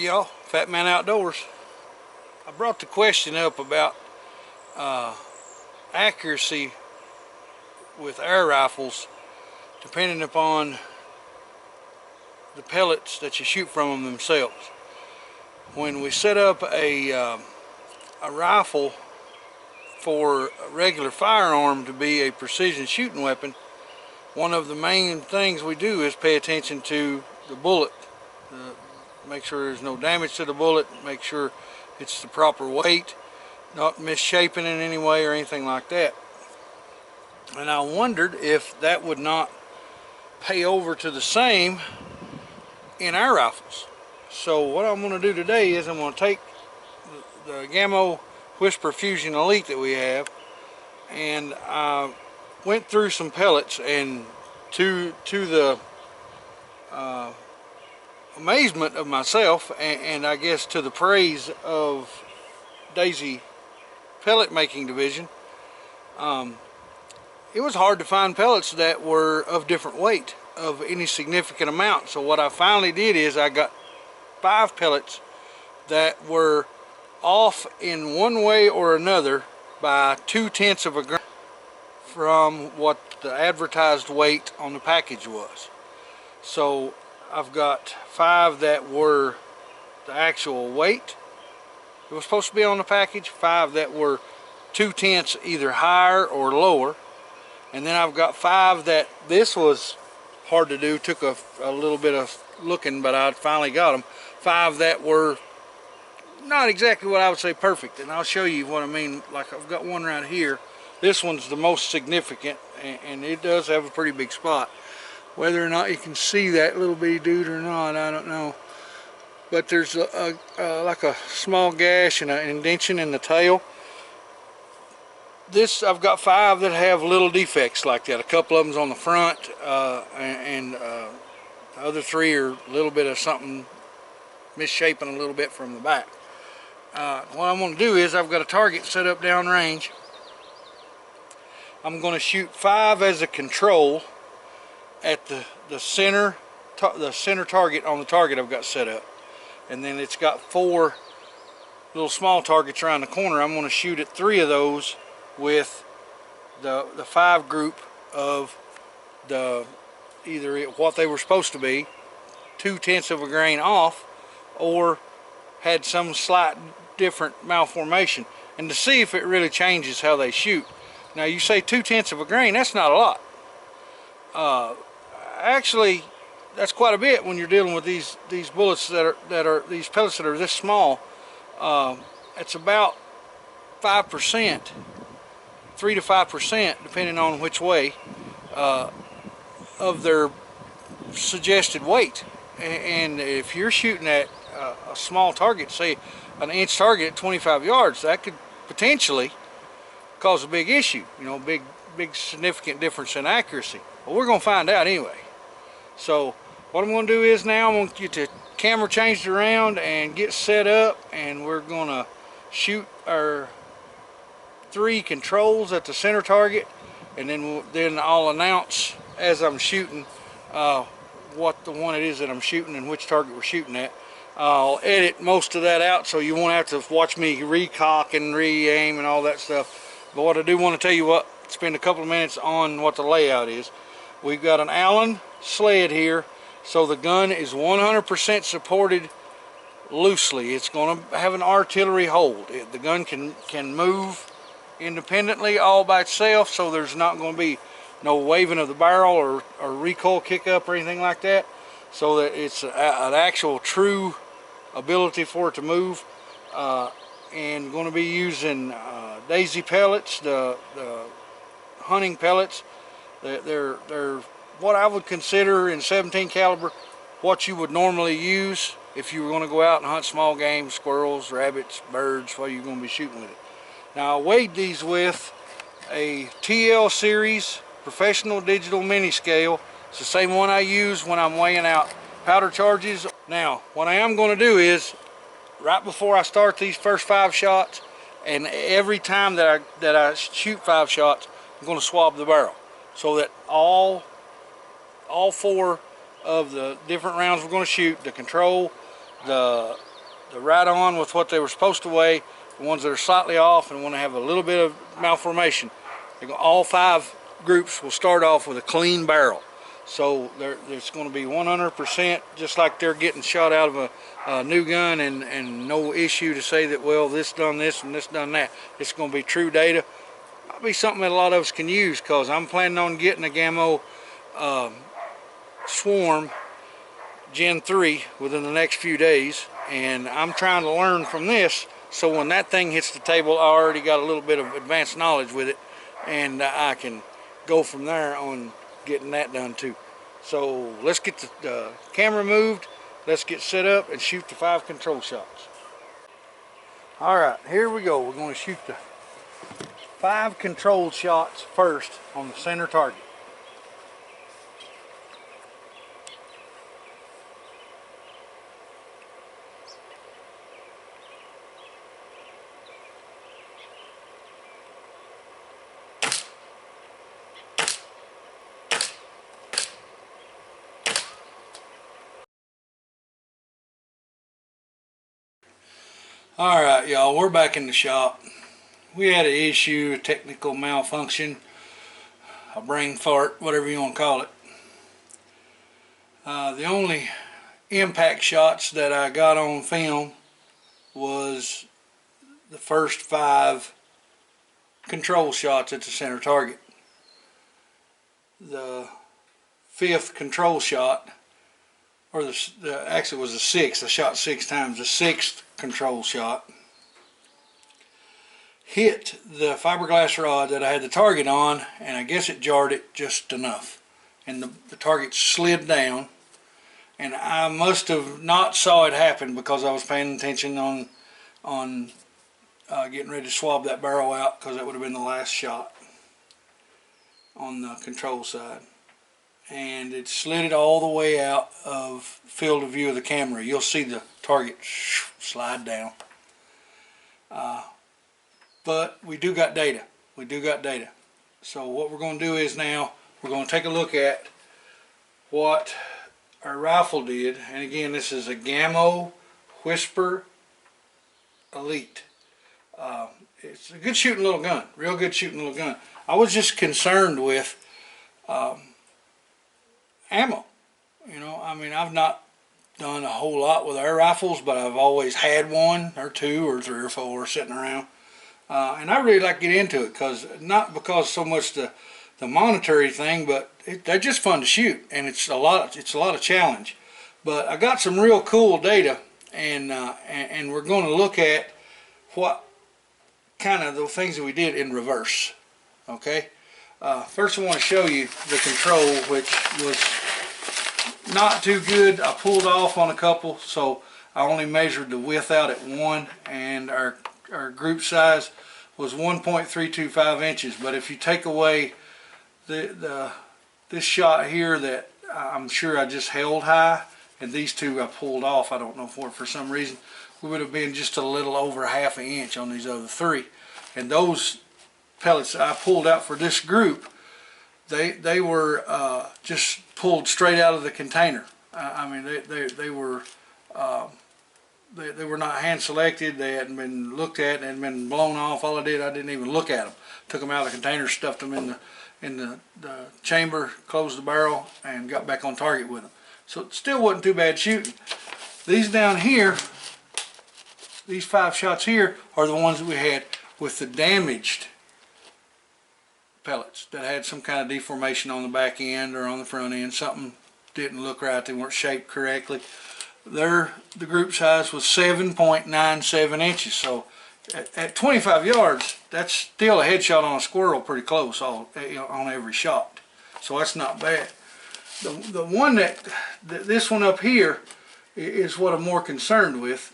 y'all, Fat Man Outdoors. I brought the question up about accuracy with air rifles depending upon the pellets that you shoot from them themselves. When we set up a rifle for a regular firearm to be a precision shooting weapon, one of the main things we do is pay attention to the bullet. Make sure there's no damage to the bullet, make sure it's the proper weight, not misshapen in any way or anything like that. And I wondered if that would not pay over to the same in air rifles. So what I'm going to do today is I'm going to take the Gammo Whisper Fusion Elite that we have, and I went through some pellets, and to the amazement of myself, and I guess to the praise of Daisy Pellet Making Division, it was hard to find pellets that were of different weight, of any significant amount. So what I finally did is I got 5 pellets that were off in one way or another by 2/10 of a gram from what the advertised weight on the package was. So I've got 5 that were the actual weight it was supposed to be on the package, 5 that were 2/10 either higher or lower, and then I've got 5 that, this was hard to do, took a little bit of looking, but I finally got them. 5 that were not exactly what I would say perfect, and I'll show you what I mean. Like, I've got one right here. This one's the most significant, and it does have a pretty big spot. Whether or not you can see that little bitty dude or not, I don't know. But there's like a small gash and an indentation in the tail. This, I've got 5 that have little defects like that. A couple of them's on the front, and the other 3 are a little bit of something misshapen a little bit from the back. What I'm going to do is, I've got a target set up downrange. I'm going to shoot 5 as a control at the center target on the target I've got set up, and then it's got 4 little small targets around the corner. I'm going to shoot at 3 of those with the 5 group of the either what they were supposed to be, 2/10 of a grain off, or had some slight different malformation, and to see if it really changes how they shoot. Now, you say 2/10 of a grain, that's not a lot. Actually, that's quite a bit when you're dealing with these bullets that are these pellets that are this small. It's about 5%, 3 to 5%, depending on which way, of their suggested weight. And if you're shooting at a small target, say an inch target at 25 yards, that could potentially cause a big issue. You know, big significant difference in accuracy. But we're going to find out anyway. So what I'm going to do is, now I'm going to get the camera changed around and get set up, and we're going to shoot our 3 controls at the center target, and then I'll announce as I'm shooting what the one it is that I'm shooting and which target we're shooting at. I'll edit most of that out, so you won't have to watch me recock and re-aim and all that stuff. But what I do want to tell you, spend a couple of minutes on what the layout is. We've got an Allen sled here, so the gun is 100% supported loosely. It's going to have an artillery hold. The gun can move independently all by itself, so there's not going to be no waving of the barrel or recoil kick up or anything like that, so that it's an actual true ability for it to move. And going to be using Daisy pellets, the hunting pellets. They're what I would consider in 17 caliber what you would normally use if you were going to go out and hunt small game, squirrels, rabbits, birds, what you're going to be shooting with it. Now, I weighed these with a TL series professional digital mini scale. It's the same one I use when I'm weighing out powder charges. Now, what I am going to do is, right before I start these first 5 shots, and every time that I shoot 5 shots, I'm going to swab the barrel, so that all 4 of the different rounds we're going to shoot, the control, the they're right on with what they were supposed to weigh. The ones that are slightly off and want to have a little bit of malformation, all 5 groups will start off with a clean barrel. So there's going to be 100%, just like they're getting shot out of a new gun, and no issue to say that, well, this done this and this done that. It's going to be true data. That'll be something that a lot of us can use, because I'm planning on getting a Gamo Swarm Gen 3 within the next few days, and I'm trying to learn from this, so when that thing hits the table, I already got a little bit of advanced knowledge with it, and I can go from there on getting that done too. So let's get the camera moved, let's get set up and shoot the 5 control shots. Alright, here we go. We're going to shoot the 5 controlled shots first on the center target. Alright, y'all, we're back in the shop. We had an issue, a technical malfunction, a brain fart, whatever you want to call it. The only impact shots that I got on film was the first 5 control shots at the center target. The 5th control shot, or actually it was the 6th, I shot 6 times, the 6th control shot hit the fiberglass rod that I had the target on, and I guess it jarred it just enough, and the target slid down, and I must have not saw it happen because I was paying attention on getting ready to swab that barrel out, because that would have been the last shot on the control side. And it slid it all the way out of field of view of the camera. You'll see the target slide down. But we do got data. We do got data. So what we're going to do is now we're going to take a look at what our rifle did. And again, this is a Gamo Whisper Elite. It's a good shooting little gun. Real good shooting little gun. I was just concerned with ammo. You know, I mean, I've not done a whole lot with air rifles, but I've always had 1 or 2 or 3 or 4 sitting around, and I really like to get into it, not because so much the monetary thing, but they're just fun to shoot, and it's a lot of challenge. But I got some real cool data, and we're going to look at what kind of the things that we did in reverse. Okay. First I want to show you the control, which was not too good. I pulled off on a couple, so I only measured the width out at 1, and our group size was 1.325 inches. But if you take away this shot here that I'm sure I just held high, and these 2 I pulled off, I don't know for some reason, we would have been just a little over ½ an inch on these other 3. And those pellets I pulled out for this group, they were just pulled straight out of the container. I mean, they were not hand selected. They hadn't been looked at and hadn't been blown off. All I didn't even look at them. Took them out of the container, stuffed them in the chamber, closed the barrel, and got back on target with them. So it still wasn't too bad shooting. These down here, these 5 shots here, are the ones that we had with the damaged pellets that had some kind of deformation on the back end or on the front end. Something didn't look right. They weren't shaped correctly. The group size was 7.97 inches. So at 25 yards, that's still a headshot on a squirrel pretty close on every shot. So that's not bad. The one this one up here is what I'm more concerned with.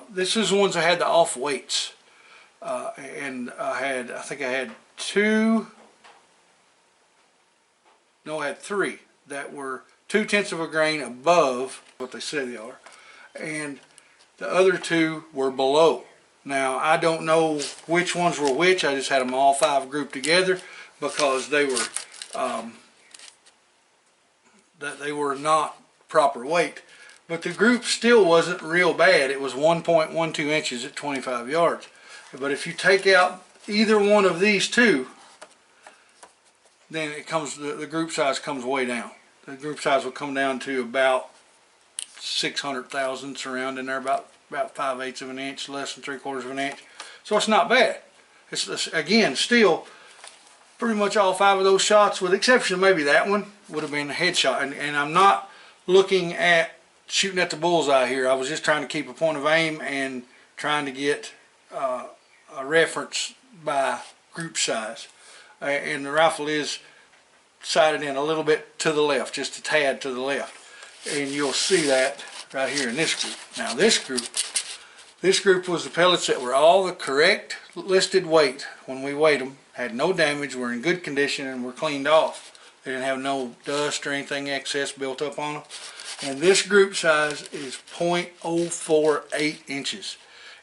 This is the ones that had the off weights. And I think I had 3 that were 0.2 of a grain above what they say they are, and the other 2 were below. Now I don't know which ones were which. I just had them all 5 grouped together because they were not proper weight. But the group still wasn't real bad. It was 1.12 inches at 25 yards. But if you take out either one of these two, then it comes, the group size comes way down. The group size will come down to about 600 thousandths around in there, about 5/8 of an inch, less than 3/4 of an inch. So it's not bad. It's again, still pretty much all 5 of those shots, with the exception of maybe that one, would have been a headshot. And I'm not looking at shooting at the bullseye here. I was just trying to keep a point of aim and trying to get a reference by group size. And the rifle is sighted in a little bit to the left, just a tad to the left. And you'll see that right here in this group. Now this group was the pellets that were all the correct listed weight when we weighed them, had no damage, were in good condition, and were cleaned off. They didn't have no dust or anything excess built up on them. And this group size is 0.048 inches.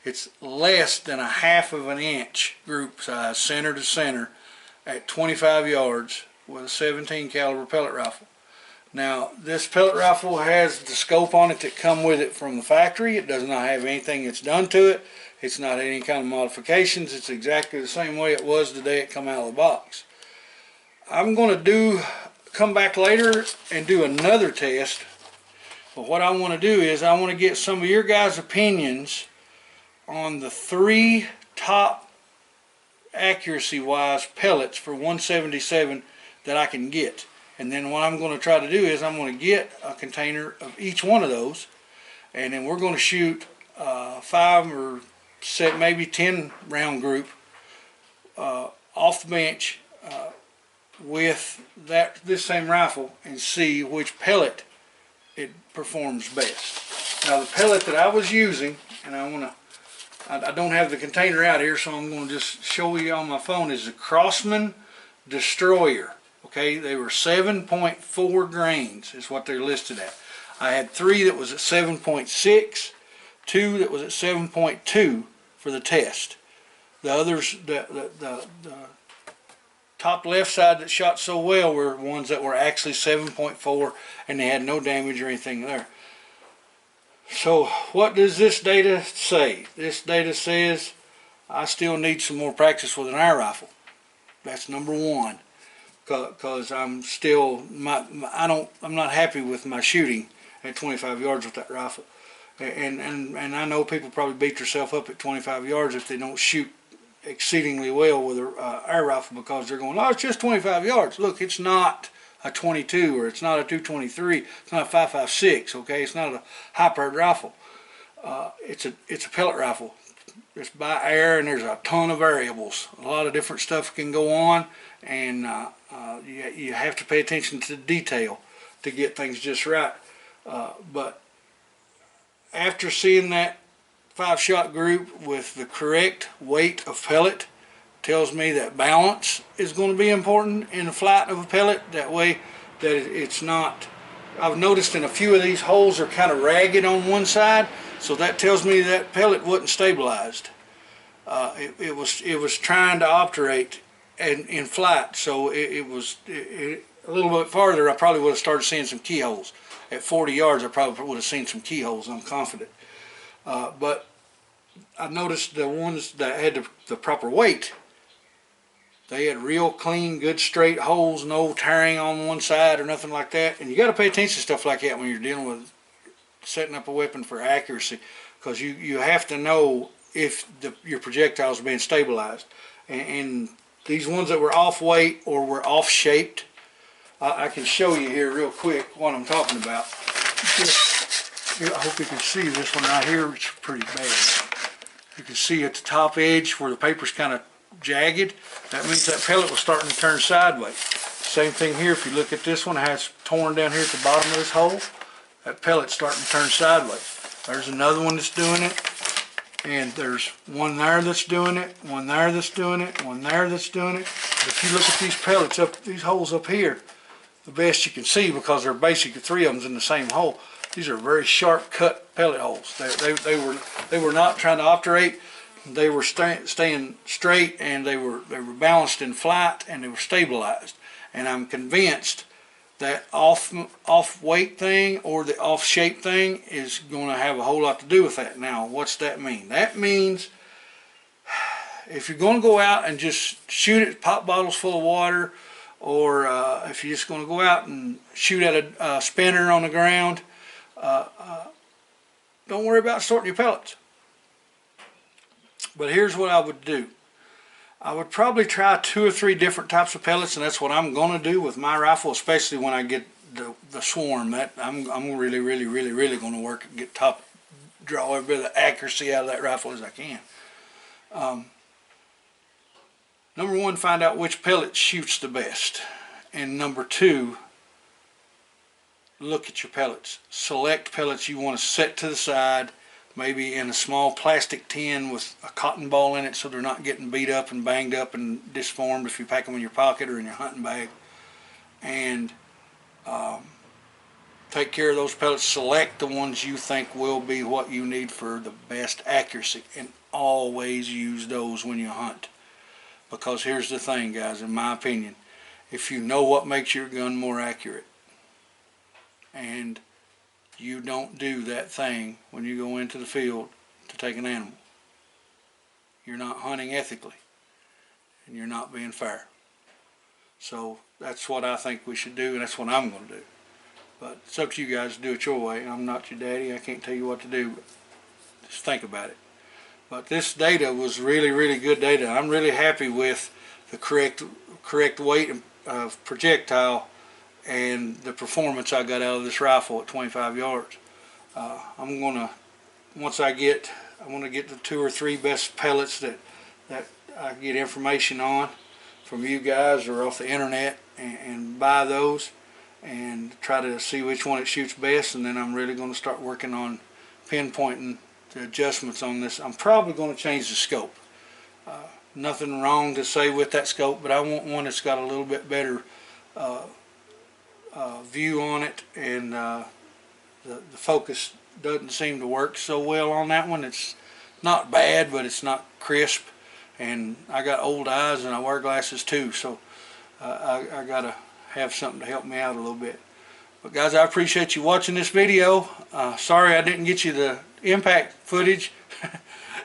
It's less than a half of an inch group size, center to center, at 25 yards with a 17 caliber pellet rifle. Now, this pellet rifle has the scope on it that come with it from the factory. It does not have anything that's done to it. It's not any kind of modifications. It's exactly the same way it was the day it come out of the box. I'm going to come back later and do another test. But what I want to do is I want to get some of your guys' opinions on the 3 top accuracy-wise pellets for 177 that I can get. And then what I'm going to try to do is I'm going to get a container of each one of those, and then we're going to shoot 5 or 7, maybe 10 round group off the bench with this same rifle, and see which pellet it performs best. Now the pellet that I was using, and I don't have the container out here, so I'm going to just show you on my phone, is the Crosman Destroyer. Okay, they were 7.4 grains is what they're listed at. I had 3 that was at 7.6, 2 that was at 7.2 for the test. The others, the top left side that shot so well were ones that were actually 7.4, and they had no damage or anything there. So what does this data say? This data says I still need some more practice with an air rifle. That's number 1. Because I'm still, I'm not happy with my shooting at 25 yards with that rifle. And I know people probably beat themselves up at 25 yards if they don't shoot exceedingly well with an air rifle, because they're going, oh, it's just 25 yards. Look, it's not a 22, or it's not a 223, it's not a 5.56, okay? It's not a high-powered rifle. It's a pellet rifle. It's by air, and there's a ton of variables. A lot of different stuff can go on, and you have to pay attention to detail to get things just right. But after seeing that 5-shot group with the correct weight of pellet, tells me that balance is going to be important in the flight of a pellet. That way that it's not, I've noticed in a few of these holes are kind of ragged on one side, so that tells me that pellet wasn't stabilized. It was trying to obturate in flight, so it was a little bit farther. I probably would have started seeing some keyholes. At 40 yards, I probably would have seen some keyholes, I'm confident. But I noticed the ones that had the proper weight, they had real clean, good straight holes, no tearing on one side or nothing like that. And you got to pay attention to stuff like that when you're dealing with setting up a weapon for accuracy, because you have to know if your projectiles are being stabilized. And these ones that were off weight or were off shaped, I can show you here real quick what I'm talking about. I hope you can see this one right here. It's pretty bad. You can see at the top edge where the paper's kind of jagged. That means that pellet was starting to turn sideways. Same thing here. If you look at this one, how it's torn down here at the bottom of this hole, that pellet's starting to turn sideways. There's another one that's doing it, and there's one there that's doing it, one there that's doing it, one there that's doing it. But if you look at these pellets up, these holes up here, the best you can see, because they're basically 3 of them's in the same hole. These are very sharp cut pellet holes. They were not trying to obturate. They were staying straight, and they were balanced in flight, and they were stabilized. And I'm convinced that off weight thing or the off shape thing is going to have a whole lot to do with that. Now, what's that mean? That means if you're going to go out and just shoot at pop bottles full of water, or if you're just going to go out and shoot at a spinner on the ground, don't worry about sorting your pellets. But here's what I would do. I would probably try 2 or 3 different types of pellets, and that's what I'm going to do with my rifle, especially when I get the swarm. That I'm really going to work and draw every bit of accuracy out of that rifle as I can. Number 1, find out which pellet shoots the best. And number 2, look at your pellets. Select pellets you want to set to the side, maybe in a small plastic tin with a cotton ball in it so they're not getting beat up and banged up and disformed if you pack them in your pocket or in your hunting bag. And take care of those pellets. Select the ones you think will be what you need for the best accuracy, and always use those when you hunt. Because here's the thing, guys, in my opinion, if you know what makes your gun more accurate, and you don't do that thing when you go into the field to take an animal, you're not hunting ethically, and you're not being fair. So that's what I think we should do, and that's what I'm going to do. But it's up to you guys to do it your way. I'm not your daddy. I can't tell you what to do, but just think about it. But this data was really good data. I'm really happy with the correct weight of projectile and the performance I got out of this rifle at 25 yards. I'm gonna get the 2 or 3 best pellets that I get information on from you guys or off the internet, and buy those and try to see which one it shoots best. And then I'm really going to start working on pinpointing the adjustments on this. I'm probably going to change the scope. Nothing wrong to say with that scope, but I want one that's got a little bit better view on it, and the focus doesn't seem to work so well on that one. It's not bad, but it's not crisp, and I got old eyes and I wear glasses too, so I gotta have something to help me out a little bit. But guys, I appreciate you watching this video. Sorry I didn't get you the impact footage.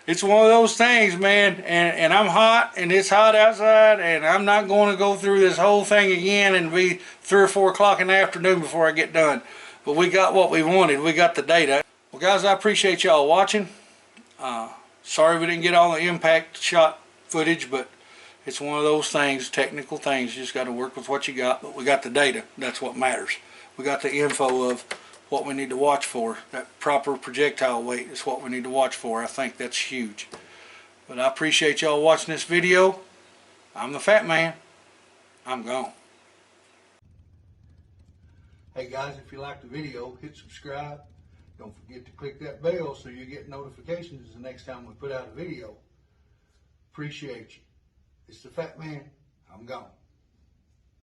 It's one of those things, man, and I'm hot, and it's hot outside, and I'm not going to go through this whole thing again and be 3 or 4 o'clock in the afternoon before I get done. But we got what we wanted. We got the data. Well, guys, I appreciate y'all watching. Sorry we didn't get all the impact shot footage, but it's one of those things, technical things. You just got to work with what you got, but we got the data. That's what matters. We got the info of what we need to watch for. That proper projectile weight is what we need to watch for. I think that's huge. But I appreciate y'all watching this video. I'm the Fat Man. I'm gone. Hey guys, if you liked the video, hit subscribe. Don't forget to click that bell so you get notifications the next time we put out a video. Appreciate you. It's the Fat Man. I'm gone.